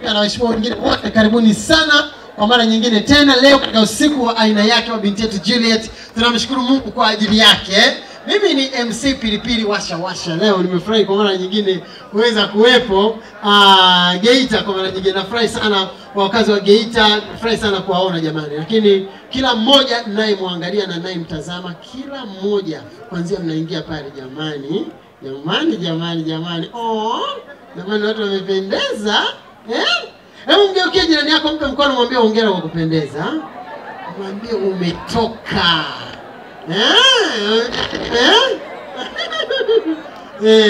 na waheshimiwa wengine wote, karibuni sana kwa mara nyingine tena leo katika usiku wa aina yake wa binti yetu Juliet. Tunamshukuru Mungu kwa ajili yake. Mimi ni MC Pilipili Washa. Leo nimefurahi kwa mara nyingine kuweza kuwepo Geita kwa mara nyingine. Nafurahi sana kwa wakazi wa Geita, nafurahi sana kuwaona jamani. Lakini kila mmoja ninayemwangalia na ninayemtazama, kila mmoja kuanzia mnaingia pale jamani. Jamani. Oh, jamani watu wamependeza. Hebu mgeukie jirani yako, mpe mkono, mwambie hongera kwa kupendeza. Mwambie umetoka.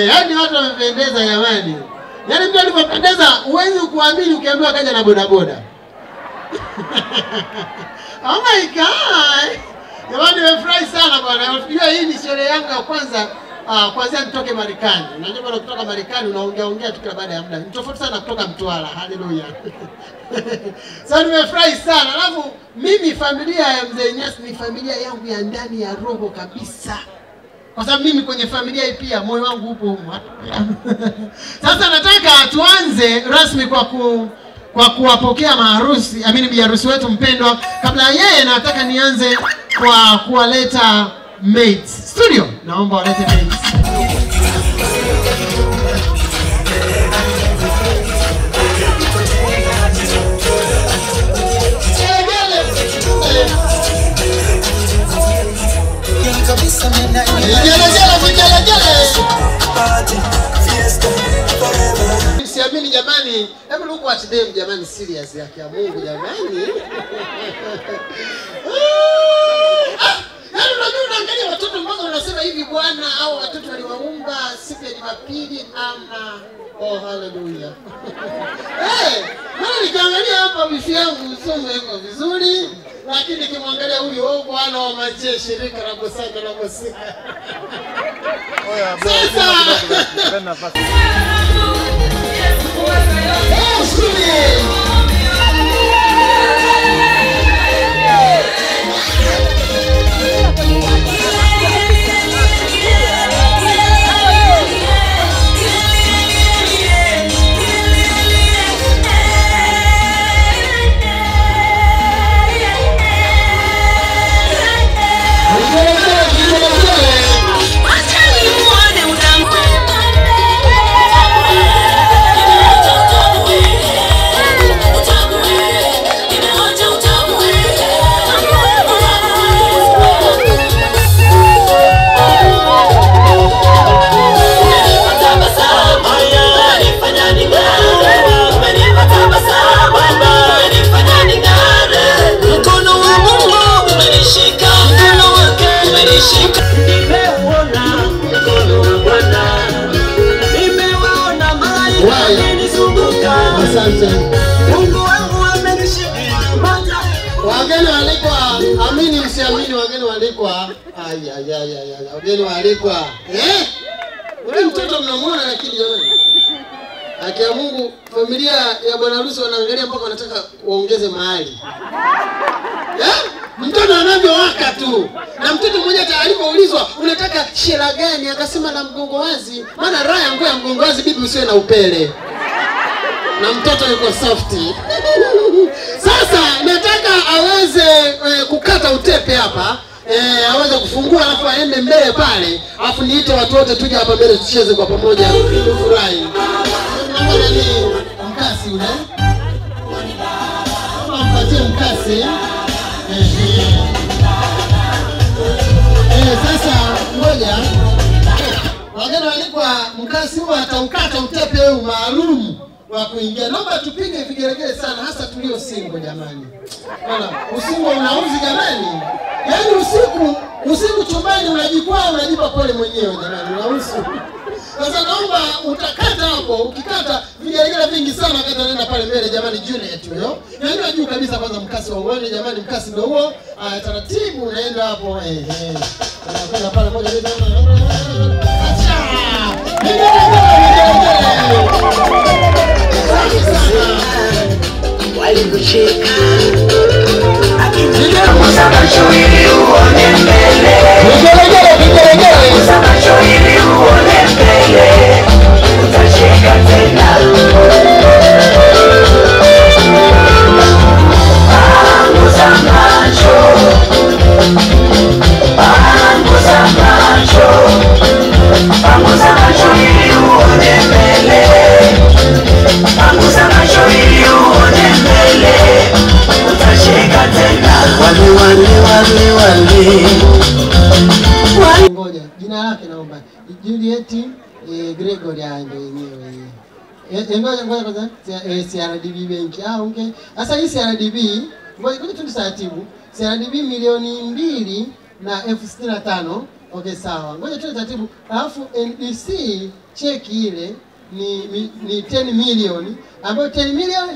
Yaani watu wamependeza jamani. Yaani mtu alipopendeza huwezi kuamini ukiambiwa kaja na bodaboda. Oh my God. Jamani nimefurahi sana bwana. Unajua hii ni sherehe yangu ya kwanza kwanza nitoke Marekani. Unajua bwana kutoka Marekani unaongea tu kila baada ya muda. Ni tofauti sana kutoka Mtwara. Haleluya. Sasa nimefurahi sana. Alafu mimi familia ya Mzee Nyasi ni familia yangu ya ndani ya roho kabisa. Kwa sababu mimi kwenye familia hii pia moyo wangu upo huko. Sasa nataka tuanze rasmi kwa kuwapokea maharusi, bi harusi wetu mpendwa. Kabla yeye nataka nianze kwa kuwaleta mates. Studio, naomba walete mates. Siamini jamani, hebu look watch them jamani, serious yake ya Mungu jamani. Yaani unajua unaangalia watoto ambao wanasema hivi bwana au watoto waliwaumba siku ya Jumapili ama oh haleluya. Mimi nikaangalia hapa wifi yangu usome iko vizuri, lakini kimwangalia huyu bwana wa majeshi shirika la Bosaka la Bosika. Oya bwana nafasi. Mungu wangu amenishikia. Wageni walikwa, amini msiamini, wageni walikwa. Wageni walikwa. Ule mtoto mnamuona lakini jamani. Haki ya Mungu, familia ya bwana harusi wanaangalia mpaka wanataka waongeze mahali. Mtoto anavyowaka tu. Na mtoto mmoja alipoulizwa unataka shela gani akasema na mgongo wazi. Maana raha yangu ya mgongo wazi bibi usiwe na upele. Na mtoto yuko softi. Sasa nataka aweze kukata utepe hapa, aweze kufungua alafu aende mbele pale, alafu niite watu wote tuje hapa mbele tucheze kwa pamoja tufurahi. Naona ni mkasi ule. Kama mpatie mkasi. Sasa ngoja. Wageni walikuwa mkasi huwa ataukata utepe huu maalum wa kuingia. Naomba tupige vigelegele sana hasa tulio single jamani. Bwana, usingo unauzi jamani. Yaani usiku chumbani unajikwaa unajipa pole mwenyewe jamani, unauzi. Sasa naomba utakata hapo, ukikata vigelegele vingi sana wakati anaenda pale mbele jamani Juliet huyo. Yaani juu kabisa kwanza mkasi wa uone jamani, mkasi ndio huo. Taratibu unaenda hapo unakwenda pale moja mbili acha. Walikucheka Akikuza macho ili uone mbele. Akikuza macho ili uone mbele. Utacheka tena. Juliet Gregory ndio yenyewe. Ngoja kwanza CRDB Bank. Okay. Sasa hii CRDB ngoja tu taratibu. CRDB milioni 2 na $65,000. Okay, sawa. Ngoja tu taratibu. Alafu NDC cheki ile ni 10 milioni ambayo 10 milioni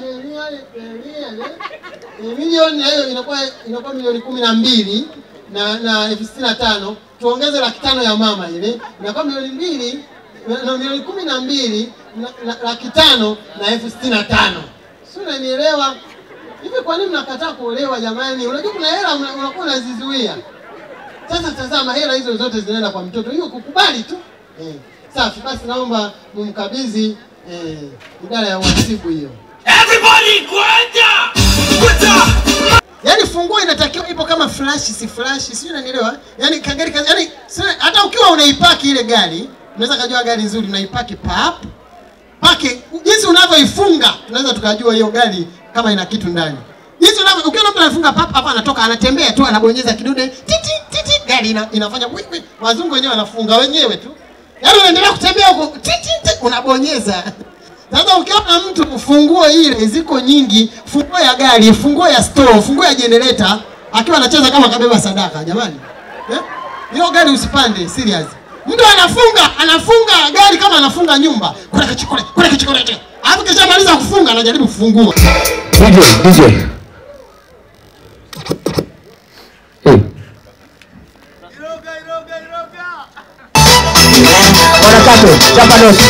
hiyo inakuwa milioni 12 na $65,000. Tuongeze $500,000 ya mama ile inakuwa milioni 2 na milioni 12 na $500,000 na $65,000. Sio, unanielewa? Hivi kwa nini mnakataa kuolewa jamani? Unajua kuna hela unakuwa unazizuia. Sasa tazama, hela hizo zote zinaenda kwa mtoto. Hiyo kukubali tu. Safi, basi naomba mumkabidhi idara ya uhasibu hiyo. Everybody kwenda. Yaani funguo inatakiwa ipo kama flash, si flash, sio, unanielewa? Yaani kagari yaani hata ukiwa unaipaki ile gari, unaweza kujua gari nzuri unaipaki pake jinsi unavyoifunga, tunaweza tukajua hiyo gari kama ina kitu ndani. Jinsi unavyo ukiona mtu anafunga hapa anatoka anatembea tu anabonyeza kidude titi gari inafanya wiwi. Wazungu wenyewe wanafunga wenyewe tu. Yaani unaendelea kutembea huko titi unabonyeza. Sasa ukiona mtu funguo ile ziko nyingi, funguo ya gari, funguo ya store, funguo ya generator, akiwa anacheza kama kabeba sadaka, jamani. Hiyo gari usipande, serious. Mtu anafunga gari kama anafunga nyumba. Kuna kichikole. Alafu kisha maliza kufunga anajaribu kufungua. DJ. Chapa noti.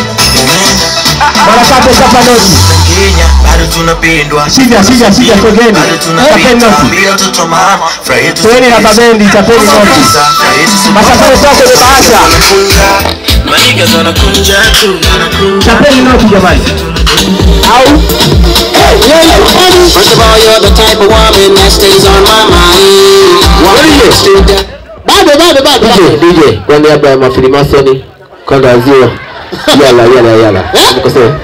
Kenya bado tunapendwa. Sija sogeni. Chapeni noti. Watoto mama, furahi yetu. Tueni na babendi, chapeni noti. Masafari toka kwenye bahasha. Maniga zanakunja tu. Chapeni noti jamani. Au First of all, you're the type of woman that stays on my mind. bado. DJ, kwa niaba ya mafilimasoni kanda ya ziwa. Yala. Nikosea.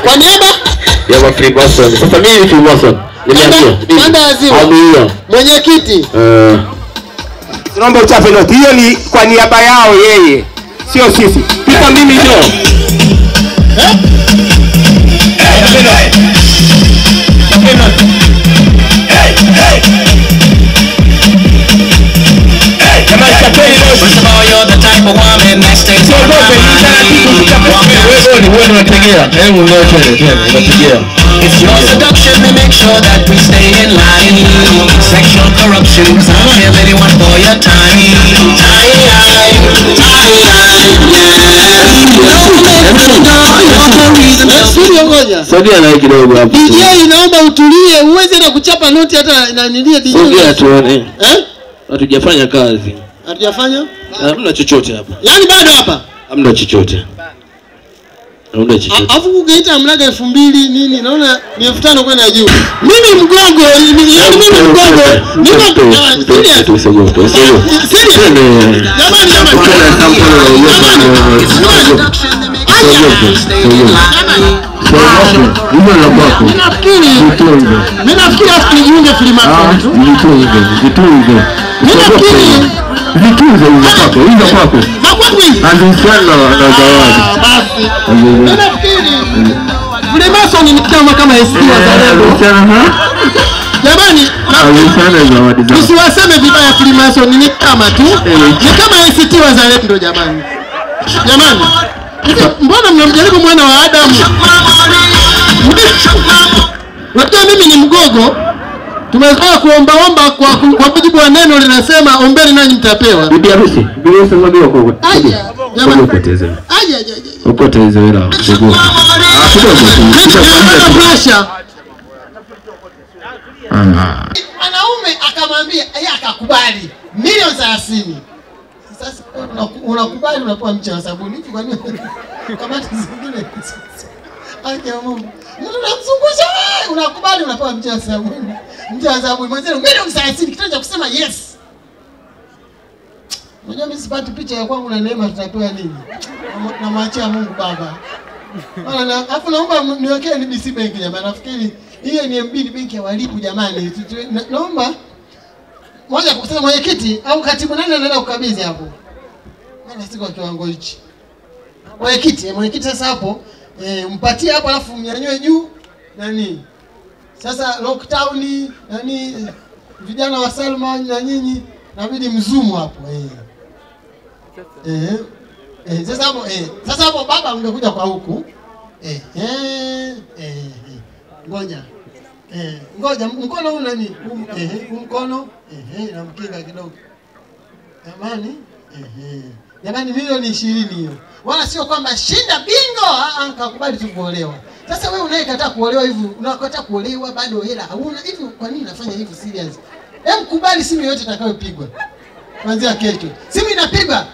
Kwa niaba ya mafilimasoni. Sasa mimi ni filimasoni. Nimeambia. kanda ya ziwa. Abiria. Mwenyekiti. Tunaomba uchape noti. Hiyo ni kwa niaba yao yeye. Sio sisi. Pika mimi ndio. First of all, you're the type of woman that stays on my mind. It's your seduction to make sure that we stay in line. Sexual corruption, cause I don't have anyone for your time. Sogea na kidogo hapo. DJ naomba utulie, uweze na kuchapa noti hata na nilie DJ. Sogea tuone. Hatujafanya kazi. Hatujafanya? Hamna chochote hapa. Yaani bado hapa? Hamna chochote. Alafu kugeita mlaga 2000 nini? Naona ni 5000 kwenda juu. Mimi mgongo, yaani mimi mgongo. Mimi nafikiri asijiunge Freemason tu. Vitunze hizo kwako. Na kwangu hivi. Andisana na zawadi. Basi. Mimi nafikiri Freemason ni kama SC wazalendo. Jamani, usiwaseme vibaya Freemason, ni kama tu. Ni kama ACT wazalendo jamani. Jamani. Mbona mnamjaribu mwana wa Adamu? Unajua mimi ni mgogo. Tumezoea kuomba kwa mujibu wa neno linasema ombeni nanyi mtapewa. Bibi harusi, bibi harusi ngombe kwa. Jamani upoteze. Upoteze hela. Kidogo pressure. Mwanaume akamwambia, yeye akakubali milioni 30. Sasa unakubali unapewa mche wa sabuni. Hivi kwa nini? Kama zingine. Ake Mungu. Mtu anamzungusha wewe, unakubali unapewa mche wa sabuni. Mche wa sabuni mwanzo milioni 30 kitendo cha kusema yes. Unajua mimi sipati picha ya kwangu na Neema tutapewa nini? Na maachia Mungu Baba. Maana afu naomba niwekee NBC Bank jamani. Nafikiri hiyo ni MB ni benki ya walipu jamani. Naomba moja kusema mwenyekiti au katibu nani anaenda kukabidhi hapo? Nani siko kiwango hichi. Mwenyekiti sasa hapo mpatie hapo alafu mnyanyue juu nani. Sasa lockdown nani vijana wa Salma na nyinyi inabidi mzumu hapo sasa hapo baba ungekuja kwa huku ngoja mkono huu nani mkono na mkinga kidogo jamani milioni 20 hiyo wala sio kwamba shinda bingo kakubali tu kuolewa. Sasa wewe unayekataa kuolewa hivi unakataa kuolewa bado hela hauna hivi kwa nini unafanya hivi serious? Kubali simu yote itakayopigwa kuanzia kesho. Simu inapigwa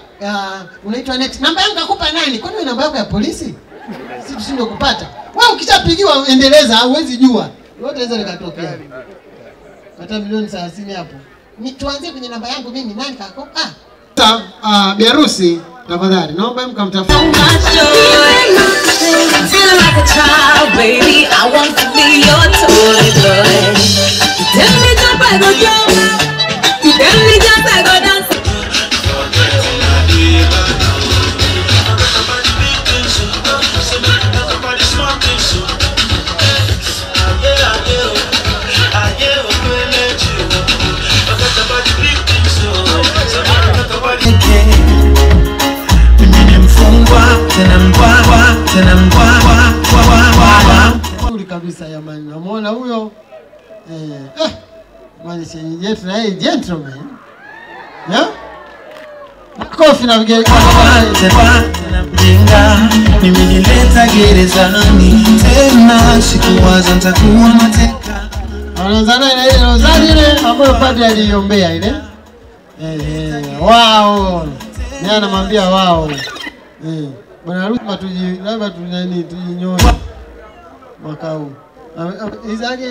unaitwa net. Namba yangu nakupa nani? Kwani wewe namba yako ya polisi? Sisi tusindo kupata. Wewe ukishapigiwa endeleza huwezi jua. Yote hizo likatokea. Hata milioni 30 hapo. Tuanzie kwenye namba yangu mimi nani kako? Biarusi tafadhali naomba mkamtafuta. Feeling like a child, baby. I want to be your toy boy. Tell me jump, I go jump. You tell me jump, I go dance. Kabisa jamani, namuona huyo mwana shenye yetu na yeye gentleman makofi na vigele na mjinga nimeleta gerezani tena sikuwaza nitakuwa mateka anazana na ile rozari ile ambayo padre aliombea ile wao ni anamwambia wao bwana harusi labda tujinyoe mwaka huu izake